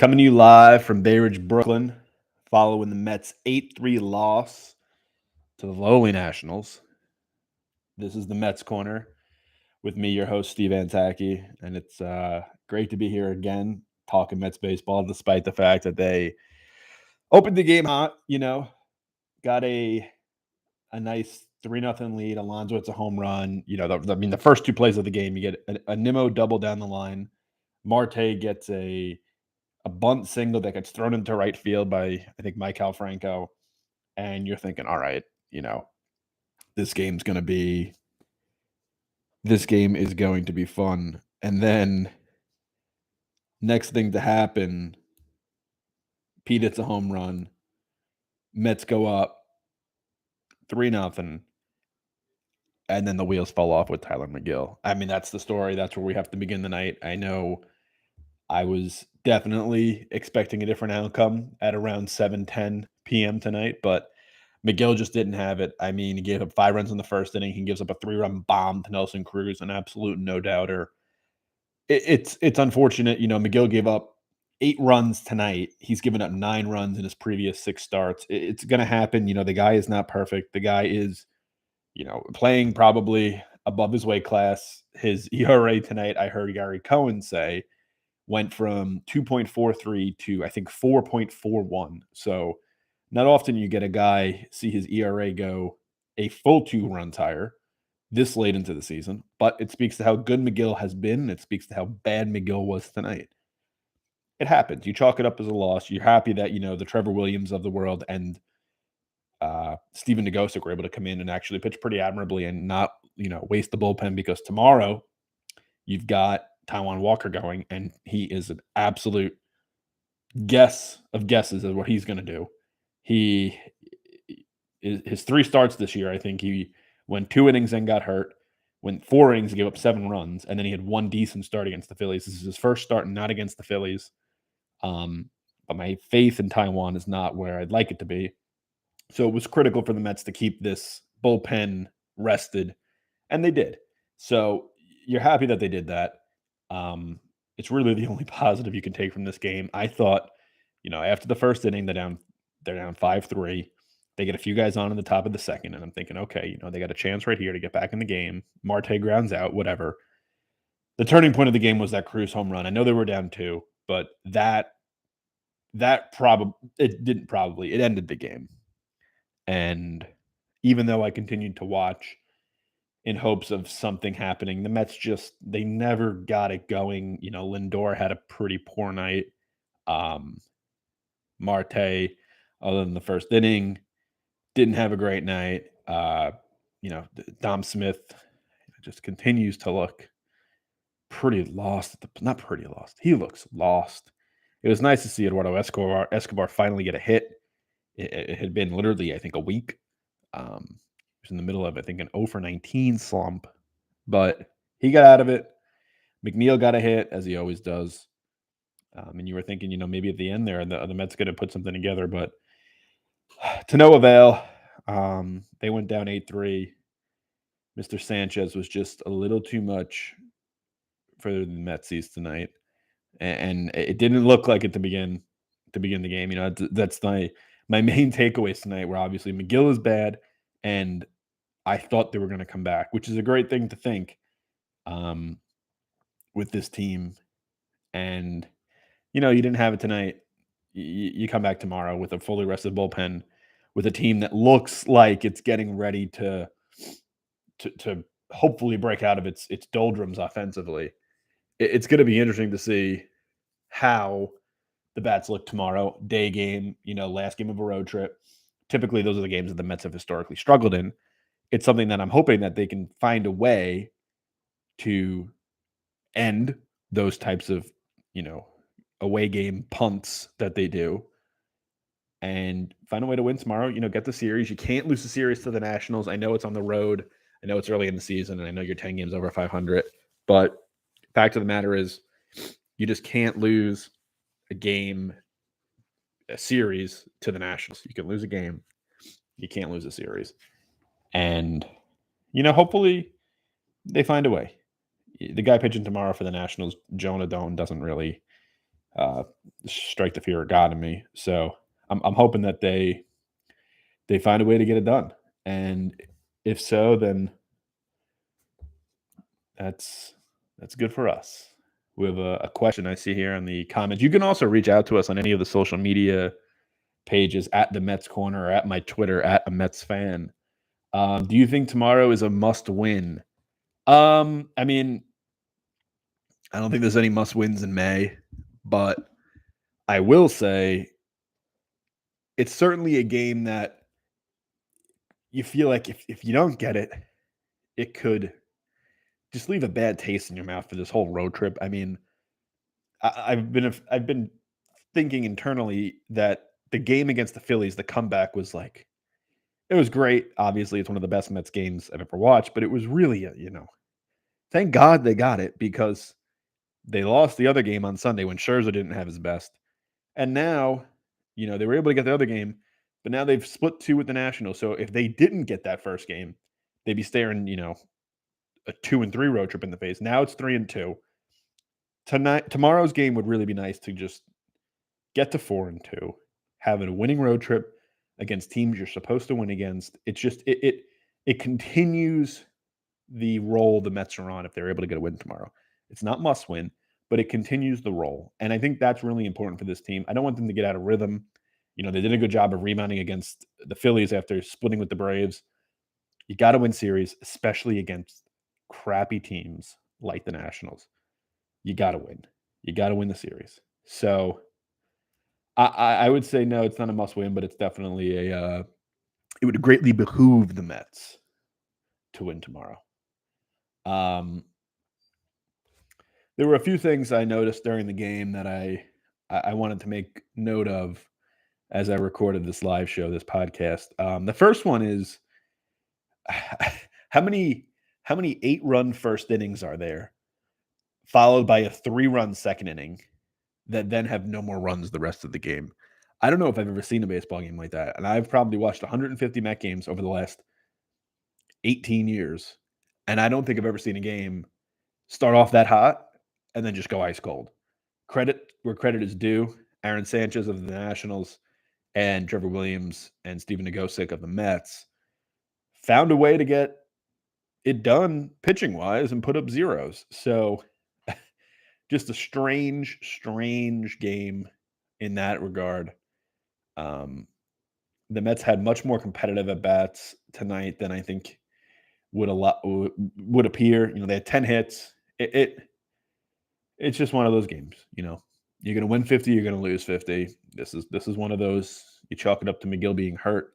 Coming to you live from Bay Ridge, Brooklyn, following the Mets' 8-3 loss to the lowly Nationals. This is the Mets Corner with me, your host, Steve Antaki, and it's great to be here again talking Mets baseball, despite the fact that they opened the game hot, got a nice 3-0 lead. Alonso hits a home run. The first two plays of the game, you get a Nimmo double down the line. Marte gets a bunt single that gets thrown into right field by, I think, Maikel Franco. And you're thinking, all right, this game is going to be fun. And then next thing to happen, Pete hits a home run. Mets go up 3-0. And then the wheels fall off with Tyler McGill. I mean, that's the story. That's where we have to begin the night. I know I was definitely expecting a different outcome at around 7:10 p.m. tonight, but McGill just didn't have it. I mean, he gave up 5 runs in the first inning. He gives up a 3-run bomb to Nelson Cruz, an absolute no-doubter. It's unfortunate. McGill gave up 8 runs tonight. He's given up 9 runs in his previous 6 starts. It's going to happen. The guy is not perfect. The guy is, playing probably above his weight class. His ERA tonight, I heard Gary Cohen say, went from 2.43 to, I think, 4.41. So not often you get a guy see his ERA go a full 2 runs higher this late into the season, but it speaks to how good McGill has been. It speaks to how bad McGill was tonight. It happens. You chalk it up as a loss. You're happy that, the Trevor Williams of the world and Steven Nagosic were able to come in and actually pitch pretty admirably and not, waste the bullpen, because tomorrow you've got Taijuan Walker going, and he is an absolute guess of guesses of what he's going to do. His 3 starts this year, I think he went 2 innings and got hurt, went 4 innings, gave up 7 runs, and then he had 1 decent start against the Phillies. This is his first start not against the Phillies. But my faith in Taijuan is not where I'd like it to be. So it was critical for the Mets to keep this bullpen rested, and they did. So you're happy that they did that. It's really the only positive you can take from this game. I thought, after the first inning, they're down 5-3. They get a few guys on in the top of the second, and I'm thinking, okay, they got a chance right here to get back in the game. Marte grounds out, whatever. The turning point of the game was that Cruz home run. I know they were down 2, but it ended the game. And even though I continued to watch in hopes of something happening, the Mets they never got it going. Lindor had a pretty poor night. Marte, other than the first inning, didn't have a great night. Dom Smith just continues to look pretty lost. Not pretty lost. He looks lost. It was nice to see Eduardo Escobar finally get a hit. It had been literally, I think, a week. He was in the middle of, I think, an 0-for-19 slump, but he got out of it. McNeil got a hit, as he always does. And you were thinking, maybe at the end there, the Mets going to put something together, but to no avail. They went down 8-3. Mr. Sanchez was just a little too much for the Metsies tonight, and it didn't look like it to begin the game. That's my main takeaways tonight. Were obviously McGill is bad, and I thought they were going to come back, which is a great thing to think with this team. And you didn't have it tonight. You come back tomorrow with a fully rested bullpen, with a team that looks like it's getting ready to hopefully break out of its doldrums offensively. It's going to be interesting to see how the bats look tomorrow. Day game, last game of a road trip. Typically, those are the games that the Mets have historically struggled in. It's something that I'm hoping that they can find a way to end those types of, away game punts that they do, and find a way to win tomorrow. Get the series. You can't lose the series to the Nationals. I know it's on the road. I know it's early in the season, and I know you're 10 games over 500. But fact of the matter is, you just can't lose a series to the Nationals. You can lose a game. You can't lose a series. And, hopefully they find a way. The guy pitching tomorrow for the Nationals, Jonah Doan, doesn't really uh, strike the fear of God in me. So I'm hoping that they find a way to get it done. And if so, then that's that's good for us. We have a question I see here in the comments. You can also reach out to us on any of the social media pages at the Mets Corner or at my Twitter at a Mets fan. Do you think tomorrow is a must win? I mean, I don't think there's any must wins in May, but I will say it's certainly a game that you feel like if you don't get it, it could just leave a bad taste in your mouth for this whole road trip. I mean, I've been thinking internally that the game against the Phillies, the comeback was like it was great. Obviously, it's one of the best Mets games I've ever watched, but it was really, thank God they got it because they lost the other game on Sunday when Scherzer didn't have his best. And now, they were able to get the other game, but now they've split 2 with the Nationals. So if they didn't get that first game, they'd be staring, a 2-3 road trip in the face. Now it's 3-2. Tomorrow's game would really be nice to just get to 4-2, have a winning road trip against teams you're supposed to win against. It's just it continues the role the Mets are on if they're able to get a win tomorrow. It's not must win, but it continues the role. And I think that's really important for this team. I don't want them to get out of rhythm. They did a good job of rebounding against the Phillies after splitting with the Braves. You got to win series, especially against crappy teams like the Nationals. You got to win. You got to win the series. So I would say no, it's not a must win, but it's definitely it would greatly behoove the Mets to win tomorrow. There were a few things I noticed during the game that I wanted to make note of as I recorded this live show, this podcast. The first one is how many 8-run first innings are there, followed by a 3-run second inning that then have no more runs the rest of the game. I don't know if I've ever seen a baseball game like that, and I've probably watched 150 Met games over the last 18 years, and I don't think I've ever seen a game start off that hot and then just go ice cold. Credit where credit is due. Aaron Sanchez of the Nationals and Trevor Williams and Stephen Nagosick of the Mets found a way to get it done pitching wise and put up zeros. So just a strange game in that regard. The Mets had much more competitive at bats tonight than I think would appear. They had 10 hits. It's just one of those games. You're going to win 50, you're going to lose 50. This is one of those. You chalk it up to McGill being hurt,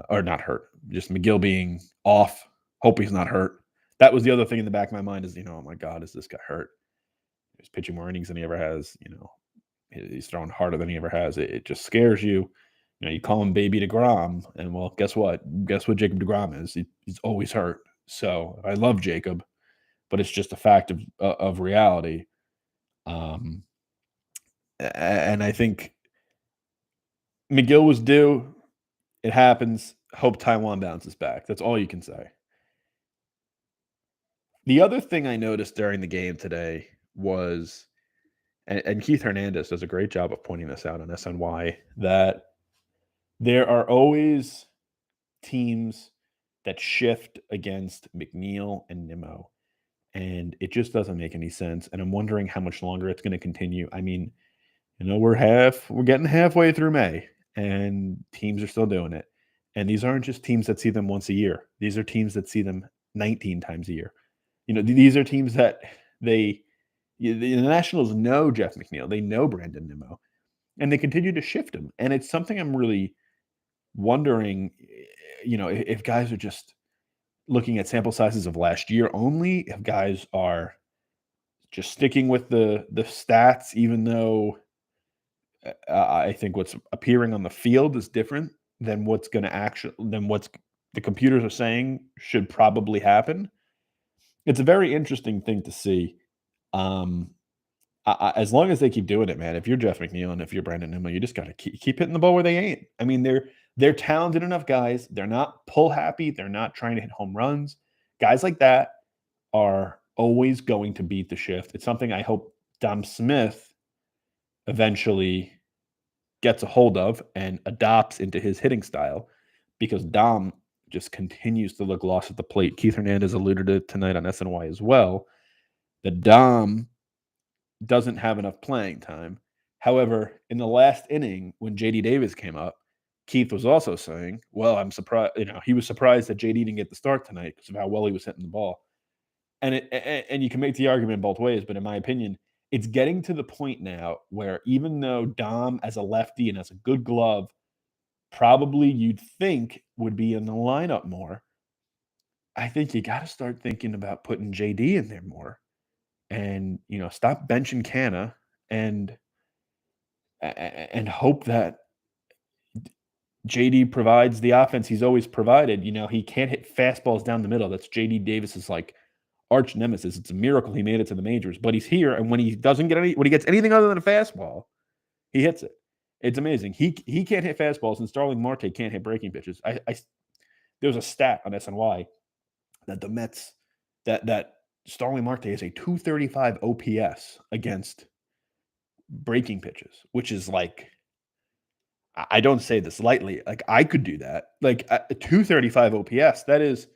or not hurt, just McGill being off. Hope he's not hurt. That was the other thing in the back of my mind is, oh my God, is this guy hurt? He's pitching more innings than he ever has. He's throwing harder than he ever has. It just scares you. You call him Baby DeGrom, and well, guess what? Guess what Jacob DeGrom is? He's always hurt. So I love Jacob, but it's just a fact of reality. And I think McGill was due. It happens. Hope Taijuan bounces back. That's all you can say. The other thing I noticed during the game today was, and Keith Hernandez does a great job of pointing this out on SNY, that there are always teams that shift against McNeil and Nimmo, and it just doesn't make any sense. And I'm wondering how much longer it's going to continue. I mean, we're getting halfway through May, and teams are still doing it. And these aren't just teams that see them once a year. These are teams that see them 19 times a year. These are teams that the Nationals know Jeff McNeil. They know Brandon Nimmo, and they continue to shift him. And it's something I'm really wondering, if guys are just looking at sample sizes of last year only, if guys are just sticking with the stats, even though I think what's appearing on the field is different than what's the computers are saying should probably happen. It's a very interesting thing to see. As long as they keep doing it, man. If you're Jeff McNeil and if you're Brandon Nimmo, you just got to keep hitting the ball where they ain't. I mean, they're talented enough guys. They're not pull happy. They're not trying to hit home runs. Guys like that are always going to beat the shift. It's something I hope Dom Smith eventually gets a hold of and adopts into his hitting style because Dom just continues to look lost at the plate. Keith Hernandez alluded to it tonight on SNY as well, that Dom doesn't have enough playing time. However, in the last inning, when JD Davis came up, Keith was also saying, well, I'm surprised, he was surprised that JD didn't get the start tonight because of how well he was hitting the ball. And you can make the argument both ways, but in my opinion, it's getting to the point now where even though Dom as a lefty and as a good glove, probably you'd think would be in the lineup more, I think you gotta start thinking about putting JD in there more and, stop benching Canna and hope that JD provides the offense he's always provided. He can't hit fastballs down the middle. That's JD Davis's like arch nemesis. It's a miracle he made it to the majors, but he's here. And when he gets anything other than a fastball, he hits it. It's amazing. He can't hit fastballs, and Starling Marte can't hit breaking pitches. There was a stat on SNY that the Mets that Starling Marte is a 235 OPS against breaking pitches, which is like, I don't say this lightly. Like I could do that. Like a 235 OPS. That is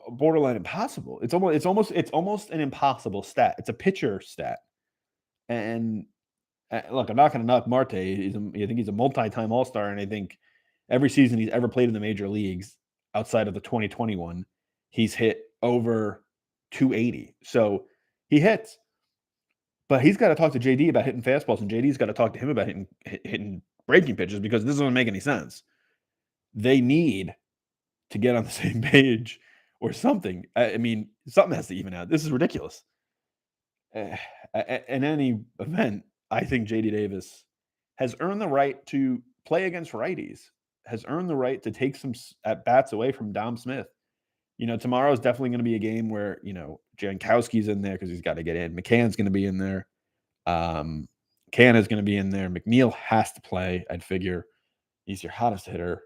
borderline impossible. It's almost an impossible stat. It's a pitcher stat. And look, I'm not going to knock Marte. I think he's a multi-time All-Star, and I think every season he's ever played in the major leagues outside of the 2021, he's hit over 280. So he hits. But he's got to talk to JD about hitting fastballs, and JD's got to talk to him about hitting breaking pitches because this doesn't make any sense. They need to get on the same page or something. I mean, something has to even out. This is ridiculous. In any event, I think JD Davis has earned the right to play against righties, has earned the right to take some at bats away from Dom Smith. Tomorrow is definitely going to be a game where, Jankowski's in there because he's got to get in. McCann's going to be in there. Canna's going to be in there. McNeil has to play. I'd figure he's your hottest hitter.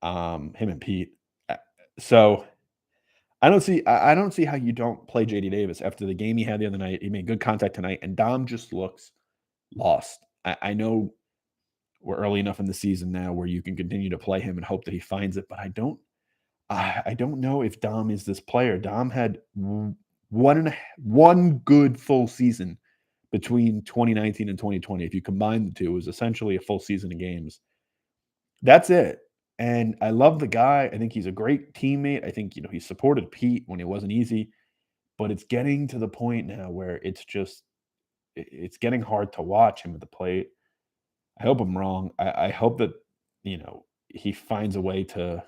Him and Pete. So I don't see how you don't play JD Davis after the game he had the other night. He made good contact tonight, and Dom just looks lost. I know we're early enough in the season now where you can continue to play him and hope that he finds it, but I don't know if Dom is this player. Dom had one good full season between 2019 and 2020. If you combine the two, it was essentially a full season of games. That's it. And I love the guy. I think he's a great teammate. I think, he supported Pete when it wasn't easy, but it's getting to the point now where it's getting hard to watch him at the plate. I hope I'm wrong. I hope that, he finds a way to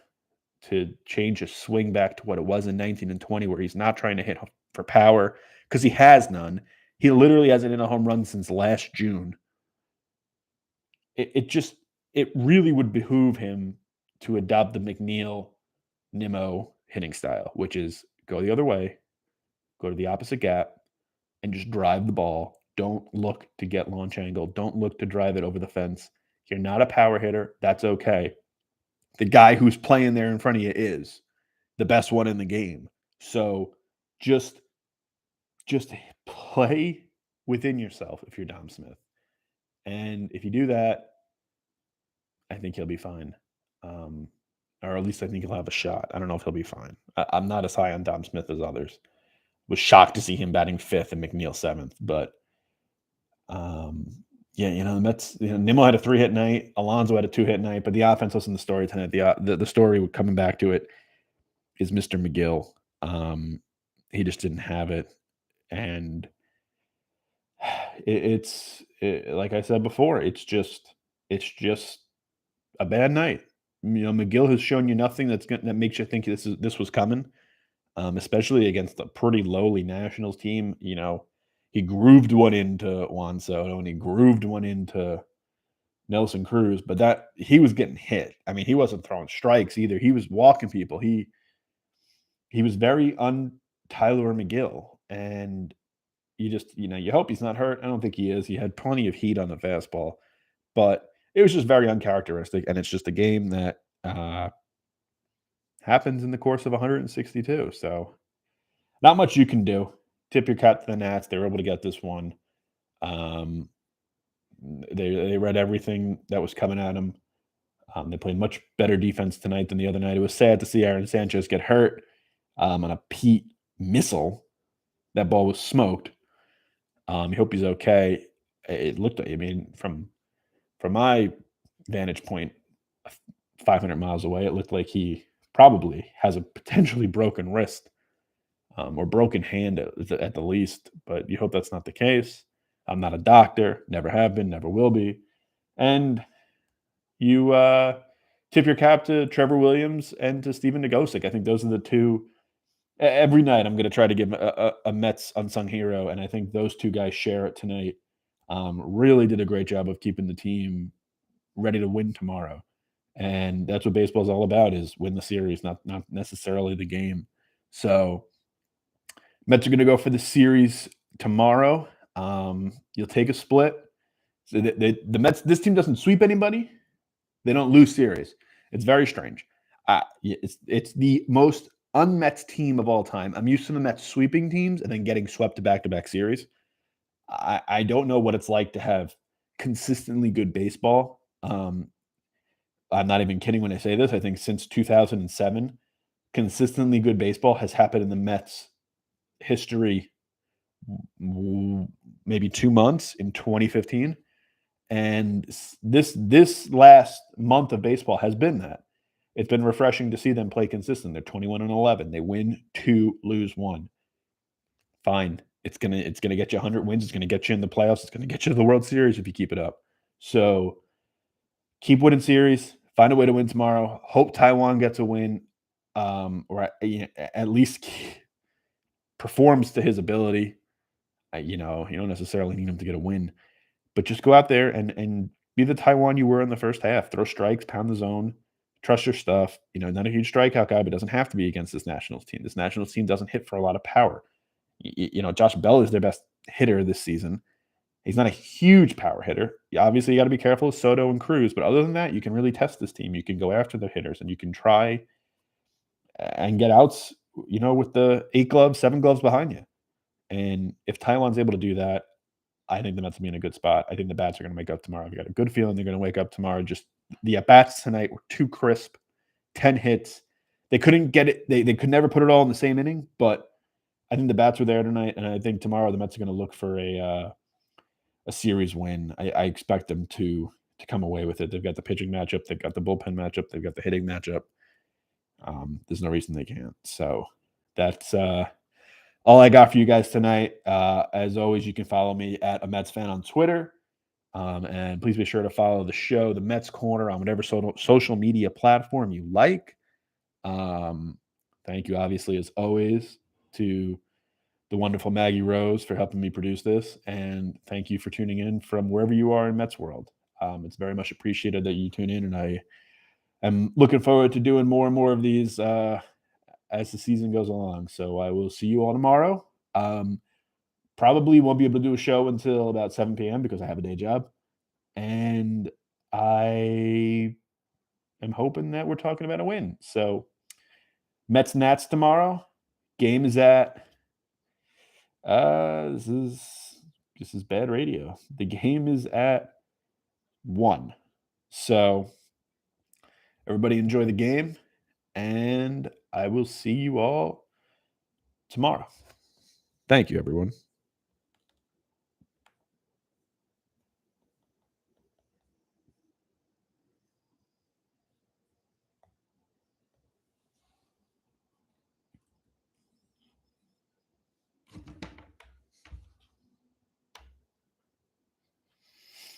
change his swing back to what it was in 19 and 20, where he's not trying to hit for power because he has none. He literally hasn't hit a home run since last June. It really would behoove him to adopt the McNeil Nimmo hitting style, which is go the other way, go to the opposite gap, and just drive the ball. Don't look to get launch angle. Don't look to drive it over the fence. You're not a power hitter. That's okay. The guy who's playing there in front of you is the best one in the game. So just play within yourself if you're Dom Smith. And if you do that, I think he'll be fine. Or at least I think he'll have a shot. I don't know if he'll be fine. I'm not as high on Dom Smith as others. Was shocked to see him batting fifth and McNeil seventh, but the Mets. Nimmo had a 3-hit night. Alonso had a 2-hit night, but the offense wasn't the story tonight. The story coming back to it is Mr. McGill. He just didn't have it, and it's like I said before. It's just a bad night. McGill has shown you nothing that makes you think this was coming, especially against a pretty lowly Nationals team. He grooved one into Juan Soto and he grooved one into Nelson Cruz, but that he was getting hit. I mean, he wasn't throwing strikes either. He was walking people. He was very Tyler McGill, and you hope he's not hurt. I don't think he is. He had plenty of heat on the fastball, but it was just very uncharacteristic, and it's just a game that happens in the course of 162. So not much you can do. Tip your cap to the Nats. They were able to get this one. Um, they read everything that was coming at them. They played much better defense tonight than the other night. It was sad to see Aaron Sanchez get hurt on a Pete missile. That ball was smoked. I hope he's okay. It looked, I mean, from my vantage point, 500 miles away, it looked like he probably has a potentially broken wrist or broken hand at the least. But you hope that's not the case. I'm not a doctor, never have been, never will be. And you tip your cap to Trevor Williams and to Steven Nagosic. I think those are the two. Every night, I'm going to try to give a Mets unsung hero, and I think those two guys share it tonight. Really did a great job of keeping the team ready to win tomorrow, and that's what baseball is all about: is win the series, not necessarily the game. So Mets are going to go for the series tomorrow. You'll take a split. So the Mets, this team doesn't sweep anybody. They don't lose series. It's very strange. It's the most un-Mets team of all time. I'm used to the Mets sweeping teams and then getting swept to back-to-back series. I don't know what it's like to have consistently good baseball. I'm not even kidding when I say this. I think since 2007, consistently good baseball has happened in the Mets history maybe 2 months in 2015. And this last month of baseball has been that. It's been refreshing to see them play consistent. They're 21-11. They win 2, lose 1. Fine. It's gonna get you 100 wins. It's gonna get you in the playoffs. It's gonna get you to the World Series if you keep it up. So keep winning series. Find a way to win tomorrow. Hope Taiwan gets a win, or at least performs to his ability. You don't necessarily need him to get a win, but just go out there and be the Taiwan you were in the first half. Throw strikes, pound the zone, trust your stuff. Not a huge strikeout guy, but doesn't have to be against this Nationals team. This Nationals team doesn't hit for a lot of power. Josh Bell is their best hitter this season. He's not a huge power hitter. Obviously, you got to be careful with Soto and Cruz, but other than that, you can really test this team. You can go after the hitters, and you can try and get outs. With the 8 gloves, 7 gloves behind you. And if Taiwan's able to do that, I think the Mets will be in a good spot. I think the bats are going to wake up tomorrow. I've got a good feeling they're going to wake up tomorrow. Just the at bats tonight were too crisp. 10 hits. They couldn't get it. They could never put it all in the same inning, but I think the bats were there tonight, and I think tomorrow the Mets are going to look for a series win. I expect them to come away with it. They've got the pitching matchup. They've got the bullpen matchup. They've got the hitting matchup. There's no reason they can't. So that's all I got for you guys tonight. As always, you can follow me at a Mets fan on Twitter. And please be sure to follow the show, the Mets Corner, on whatever social media platform you like. Thank you, obviously, as always, to the wonderful Maggie Rose for helping me produce this. And thank you for tuning in from wherever you are in Mets world. It's very much appreciated that you tune in, and I am looking forward to doing more and more of these as the season goes along. So I will see you all tomorrow. Probably won't be able to do a show until about 7 p.m. because I have a day job. And I am hoping that we're talking about a win. So Mets Nats tomorrow. Game is at this is bad radio. The game is at 1. So everybody enjoy the game, and I will see you all tomorrow. Thank you, everyone.